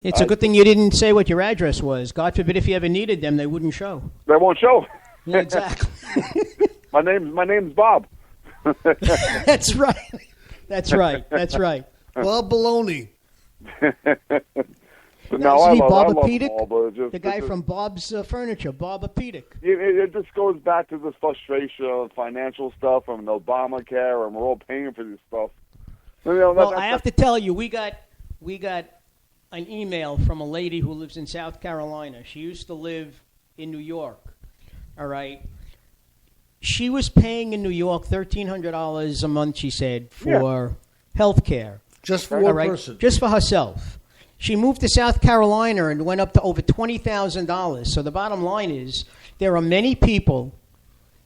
It's a good thing you didn't say what your address was. God forbid if you ever needed them, they wouldn't show. They won't show. Yeah, exactly. my name's Bob. That's right. That's right. Bob Baloney. No, I love Bob, the guy from Bob's Furniture, Bob Apedic. It just goes back to this frustration of financial stuff and Obamacare, and we're all paying for this stuff. I have to tell you, we got an email from a lady who lives in South Carolina. She used to live in New York. All right. She was paying in New York $1,300 a month, she said, for health care. Just for one person. Just for herself. She moved to South Carolina and went up to over $20,000. So the bottom line is there are many people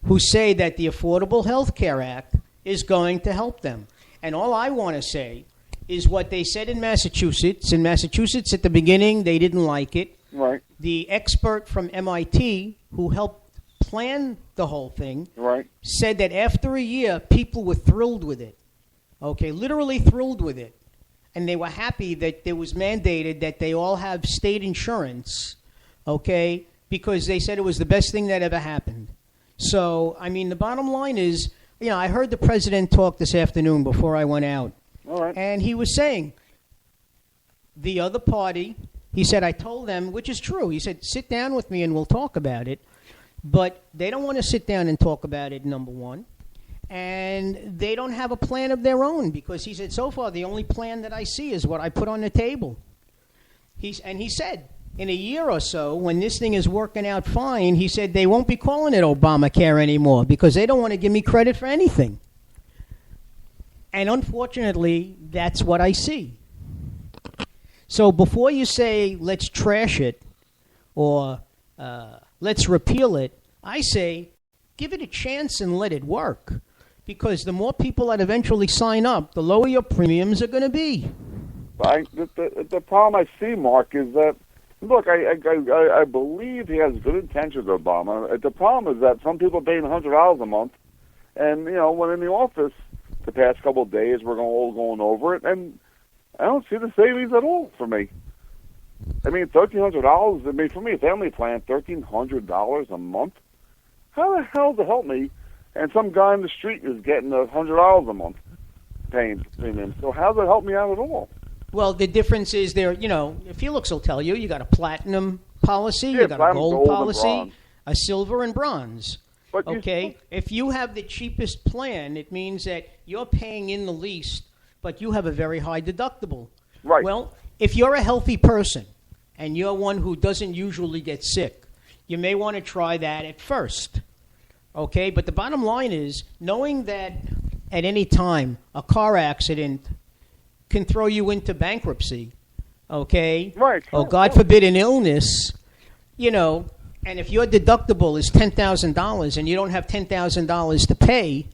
who say that the Affordable Health Care Act is going to help them. And all I want to say is what they said in Massachusetts. In Massachusetts, at the beginning, they didn't like it. Right. The expert from MIT who helped plan the whole thing said that after a year, people were thrilled with it. Okay, literally thrilled with it. And they were happy that it was mandated that they all have state insurance, okay, because they said it was the best thing that ever happened. So, I mean, the bottom line is, I heard the president talk this afternoon before I went out. All right. And he was saying, the other party, he said, I told them, which is true, he said, sit down with me and we'll talk about it. But they don't want to sit down and talk about it, number one. And they don't have a plan of their own because he said, so far, the only plan that I see is what I put on the table. He said, in a year or so, when this thing is working out fine, he said, they won't be calling it Obamacare anymore because they don't want to give me credit for anything. And unfortunately, that's what I see. So before you say, let's trash it or let's repeal it, I say, give it a chance and let it work. Because the more people that eventually sign up, the lower your premiums are going to be. The problem I see, Mark, is that, look, I believe he has good intentions, Obama. The problem is that some people are paying $100 a month, and, when in the office the past couple of days we're all going over it, and I don't see the savings at all for me. I mean, $1,300, for me, a family plan, $1,300 a month? How the hell to help me? And some guy in the street is getting $100 a month paying premium. So how does it help me out at all? Well, the difference is there, Felix will tell you, you got a platinum policy, you got a gold policy, a silver and bronze. But okay? If you have the cheapest plan, it means that you're paying in the least, but you have a very high deductible. Right. Well, if you're a healthy person and you're one who doesn't usually get sick, you may want to try that at first. Okay, but the bottom line is knowing that at any time a car accident can throw you into bankruptcy, okay? Right. Or God forbid an illness, and if your deductible is $10,000 and you don't have $10,000 to pay,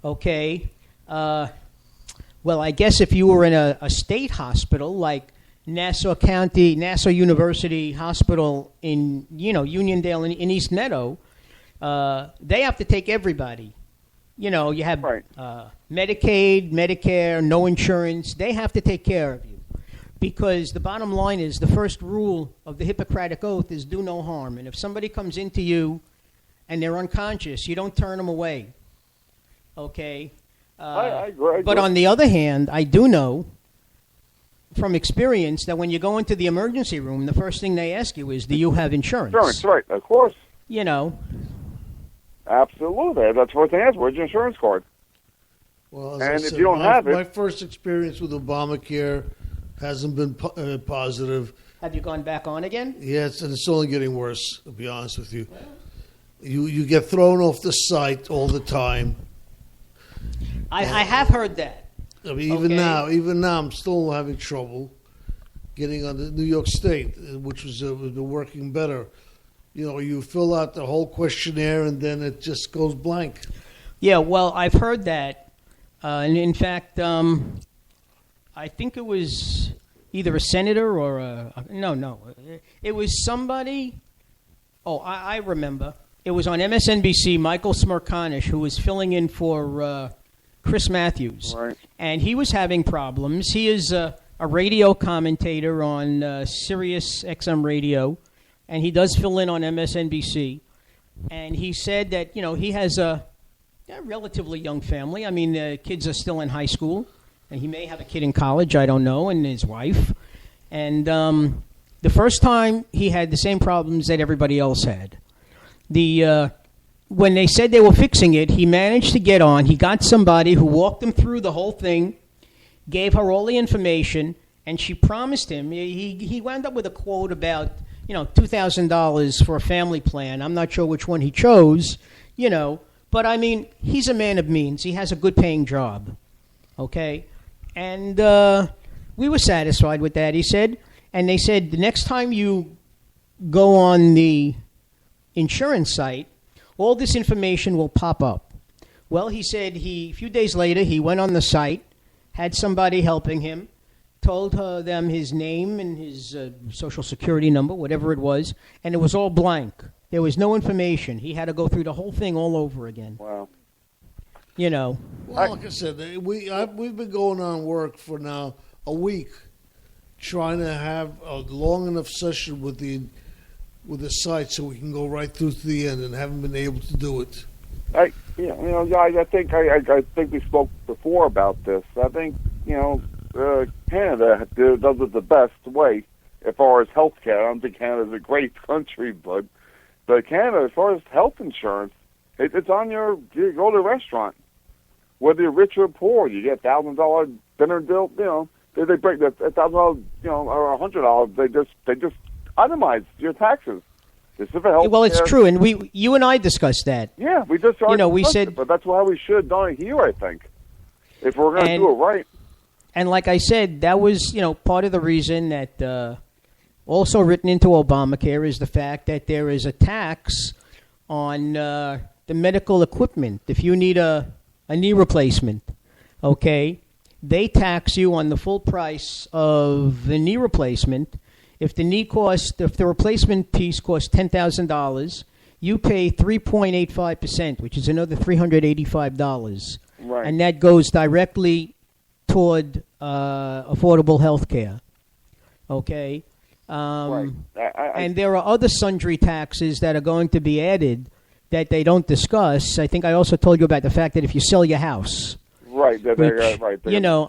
okay, well, I guess if you were in a state hospital like Nassau University Hospital in, Uniondale in East Meadow, they have to take everybody. You have Medicaid, Medicare, no insurance. They have to take care of you because the bottom line is the first rule of the Hippocratic Oath is do no harm. And if somebody comes into you and they're unconscious, you don't turn them away. Okay? I agree. But on the other hand, I do know from experience that when you go into the emergency room, the first thing they ask you is, do you have insurance? Insurance, right, of course. Absolutely. That's what they ask. Where's your insurance card? Well, and if you don't have it... My first experience with Obamacare hasn't been positive. Have you gone back on again? Yes, and it's only getting worse, to be honest with you. You get thrown off the site all the time. I have heard that. I mean, even now, I'm still having trouble getting on the New York State, which was working better. You fill out the whole questionnaire and then it just goes blank. Yeah, well, I've heard that. And in fact, I think it was either a senator or no. It was somebody. Oh, I remember. It was on MSNBC, Michael Smerconish, who was filling in for Chris Matthews. Right. And he was having problems. He is a radio commentator on Sirius XM radio, and he does fill in on MSNBC. And he said that, he has a relatively young family. I mean, the kids are still in high school, and he may have a kid in college, I don't know, and his wife. And the first time, he had the same problems that everybody else had. When they said they were fixing it, he managed to get on. He got somebody who walked him through the whole thing, gave her all the information, and she promised him. He wound up with a quote about, $2,000 for a family plan. I'm not sure which one he chose, But, I mean, he's a man of means. He has a good-paying job, okay? And we were satisfied with that, he said. And they said, the next time you go on the insurance site, all this information will pop up. Well, he said a few days later, he went on the site, had somebody helping him, told them his name and his social security number, whatever it was, and it was all blank. There was no information. He had to go through the whole thing all over again. Wow. Well, like I said, we've been going on work for now a week, trying to have a long enough session with the site so we can go right through to the end, and haven't been able to do it. I think we spoke before about this. I think Canada does it the best way as far as health care. I don't think Canada's a great country, but Canada, as far as health insurance, it's on you go to a restaurant, whether you're rich or poor, you get $1,000 dinner deal. They break that $1,000, or $100. They just itemize your taxes. Well, it's true, and you and I discussed that. Yeah, we just we said, it, but that's why we should done it here. I think if we're going to do it right. And like I said, that was part of the reason that also written into Obamacare is the fact that there is a tax on the medical equipment. If you need a knee replacement, okay, they tax you on the full price of the knee replacement. If the replacement piece costs $10,000, you pay 3.85%, which is another $385. Right. And that goes directly toward affordable health care. Okay? Right. And there are other sundry taxes that are going to be added that they don't discuss. I think I also told you about the fact that if you sell your house. Right. Right.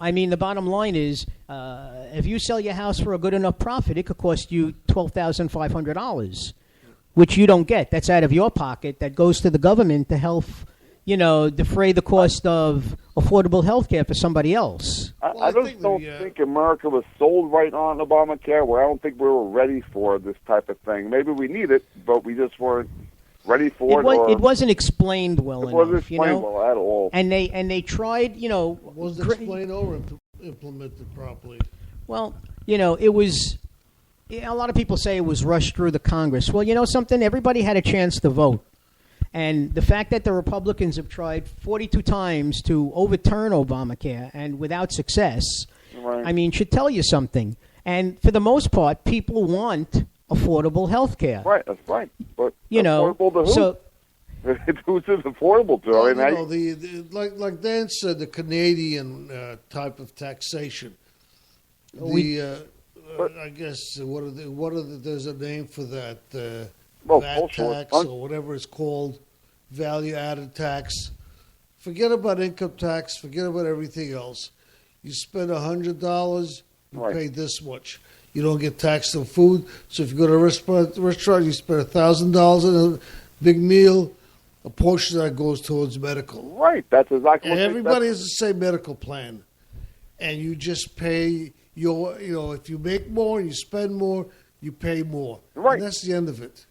I mean, the bottom line is if you sell your house for a good enough profit, it could cost you $12,500, which you don't get. That's out of your pocket. That goes to the government to help, defray the cost of affordable health care for somebody else. I don't think America was sold right on Obamacare, where I don't think we were ready for this type of thing. Maybe we need it, but we just weren't ready for it. It wasn't explained well enough. It wasn't explained well at all. And they tried, wasn't explained or implemented properly. Well, it was. A lot of people say it was rushed through the Congress. Well, something. Everybody had a chance to vote. And the fact that the Republicans have tried 42 times to overturn Obamacare and without success, right. I mean, should tell you something. And for the most part, people want affordable health care. Right, that's right. But affordable to who? So, who's it affordable to? Well, like Dan said, the Canadian type of taxation. I guess there's a name for that. VAT tax or whatever it's called, value-added tax. Forget about income tax. Forget about everything else. You spend $100, you pay this much. You don't get taxed on food. So if you go to a restaurant, you spend $1,000 on a big meal. A portion of that goes towards medical. Right. That's exactly. And everybody has the same medical plan, and you just pay if you make more and you spend more, you pay more. Right. And that's the end of it.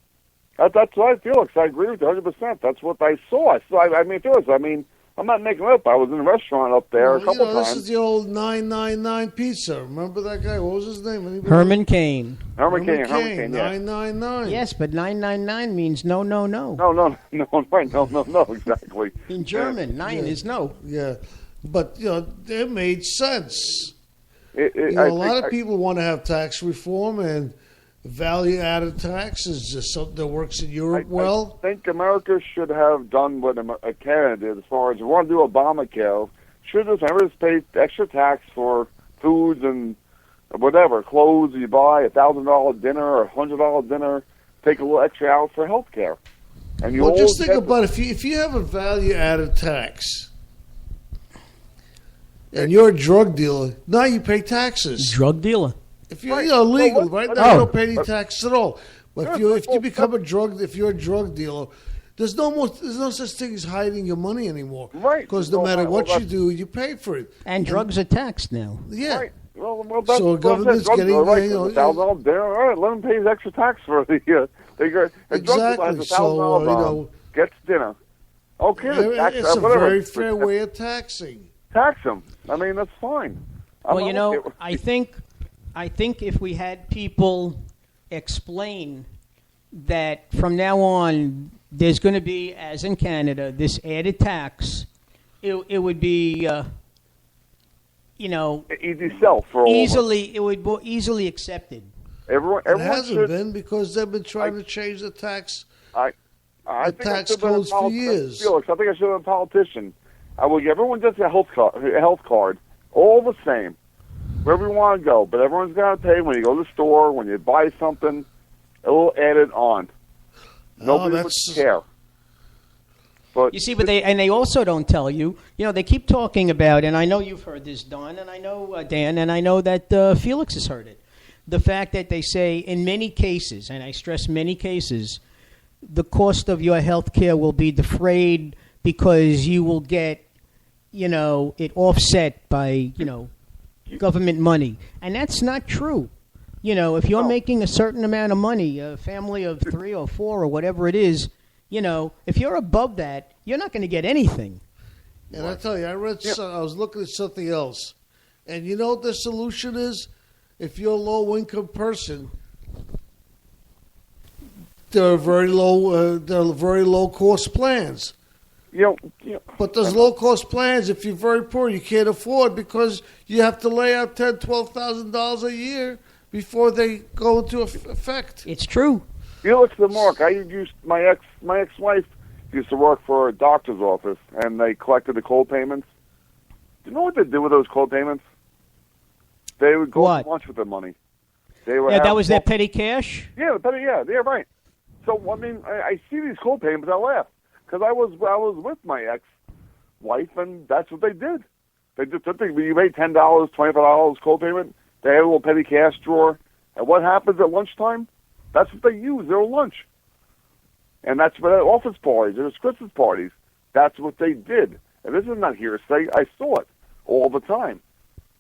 That's what I feel. Because I agree with you 100%. That's what I saw. I'm not making it up. I was in a restaurant up there a couple times. This is the old 999 pizza. Remember that guy? What was his name? Herman Cain. Herman Cain. 999. Yes, but 999 means no. No, right, no, exactly. In German, nine is no. Yeah, but it made sense. A lot of people want to have tax reform, and value-added tax is just something that works in Europe well. I think America should have done what Canada did as far as we want to do Obamacare. Should just pay extra tax for foods and whatever, clothes you buy, $1,000 dinner or $100 dinner, take a little extra out for health care. And you Well, always just think about if you have a value-added tax and you're a drug dealer, now you pay taxes. Drug dealer. If you're Right. illegal, Well, right what- now, you Oh. don't pay any taxes at all. But if you become if you're a drug dealer, there's no such thing as hiding your money anymore. Right. Because no Well, matter well, what you that's- do, you pay for it. And drugs are taxed now. Yeah. Right. Well, that's So what government's drug getting, dealer, right? you know, $1,000 dinner. All right, let them pay extra tax for the. They go. A drug dealer has Exactly. $1,000 So, you know, gets dinner. Okay, tax, it's a whatever. very fair way of taxing. Tax them. I mean, that's fine. Well, you know, I think if we had people explain that from now on there's going to be, as in Canada, this added tax, it would be, easy sell for all. it would be easily accepted. Everyone It hasn't should. been because they've been trying to change the tax. I the think I tax should have been a codes for years. Felix, I think I should have been a politician. I would give everyone just a health card, all the same, wherever you want to go. But everyone's got to pay when you go to the store, when you buy something. It will add it on. Nobody would care. But You see, but they also don't tell you. You know, they keep talking about, and I know you've heard this, Don, and I know Dan, and I know that Felix has heard it. The fact that they say in many cases, and I stress many cases, the cost of your health care will be defrayed because you will get, it offset by, government money. And that's not true. If you're making a certain amount of money, a family of 3 or 4 or whatever it is, if you're above that, you're not going to get anything. And I tell you, I was looking at something else. And you know what the solution is? If you're a low-income person, there are very low-cost plans. But those low-cost plans, if you're very poor, you can't afford because you have to lay out $10,000-$12,000 a year before they go into effect. It's true. Felix the Mark, my ex-wife used to work for a doctor's office, and they collected the co-payments. Do you know what they did with those co-payments? They would go to lunch with the money. They would that was their petty cash? Yeah, yeah, right. So, I mean, I see these co-payments, I laugh. Because I was with my ex-wife, and that's what they did. They just took you pay $10, $25 co-payment. They had a little petty cash drawer. And what happens at lunchtime? That's what they use, their lunch. And that's what at office parties, or Christmas parties. That's what they did. And this is not hearsay. I saw it all the time.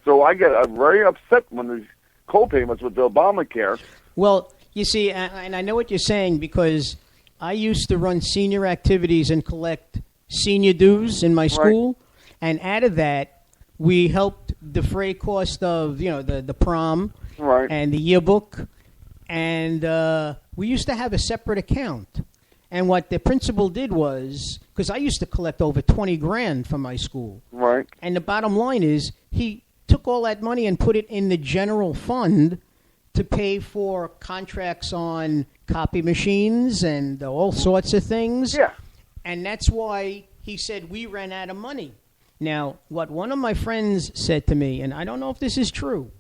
So I get very upset when these co-payments with the Obamacare. Well, you see, and I know what you're saying because I used to run senior activities and collect senior dues in my school. And out of that, we helped defray cost of, the prom and the yearbook. And we used to have a separate account. And what the principal did was, because I used to collect over $20,000 from my school. Right. And the bottom line is, he took all that money and put it in the general fund to pay for contracts on copy machines and all sorts of things. Yeah. And that's why he said we ran out of money. Now, what one of my friends said to me, and I don't know if this is true,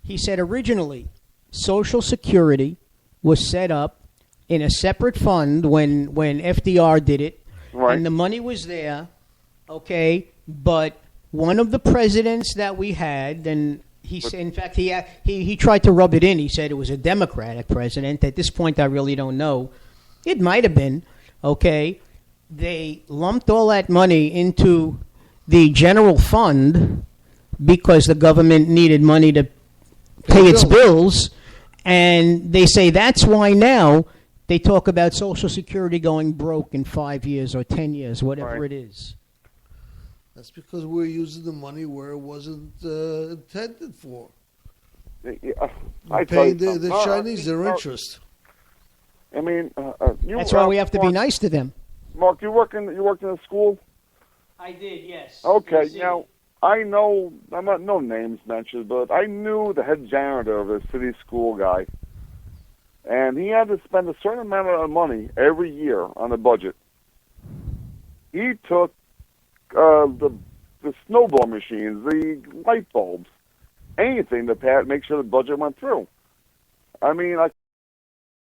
he said originally Social Security was set up in a separate fund when FDR did it, and the money was there, okay, but one of the presidents that we had, and he said, in fact, he tried to rub it in. He said it was a Democratic president. At this point, I really don't know. It might have been, okay. They lumped all that money into the general fund because the government needed money to pay its bills, and they say that's why now they talk about Social Security going broke in 5 years or 10 years, whatever it is. That's because we're using the money where it wasn't intended for. I paying the Chinese their interest. I mean, that's why we have to be nice to them. Mark, you worked in a school? I did, yes. Okay, now I know I'm not no names mentioned, but I knew the head janitor of the city school guy, and he had to spend a certain amount of money every year on a budget. He took the snowball machines, the light bulbs, anything to make sure the budget went through. I mean,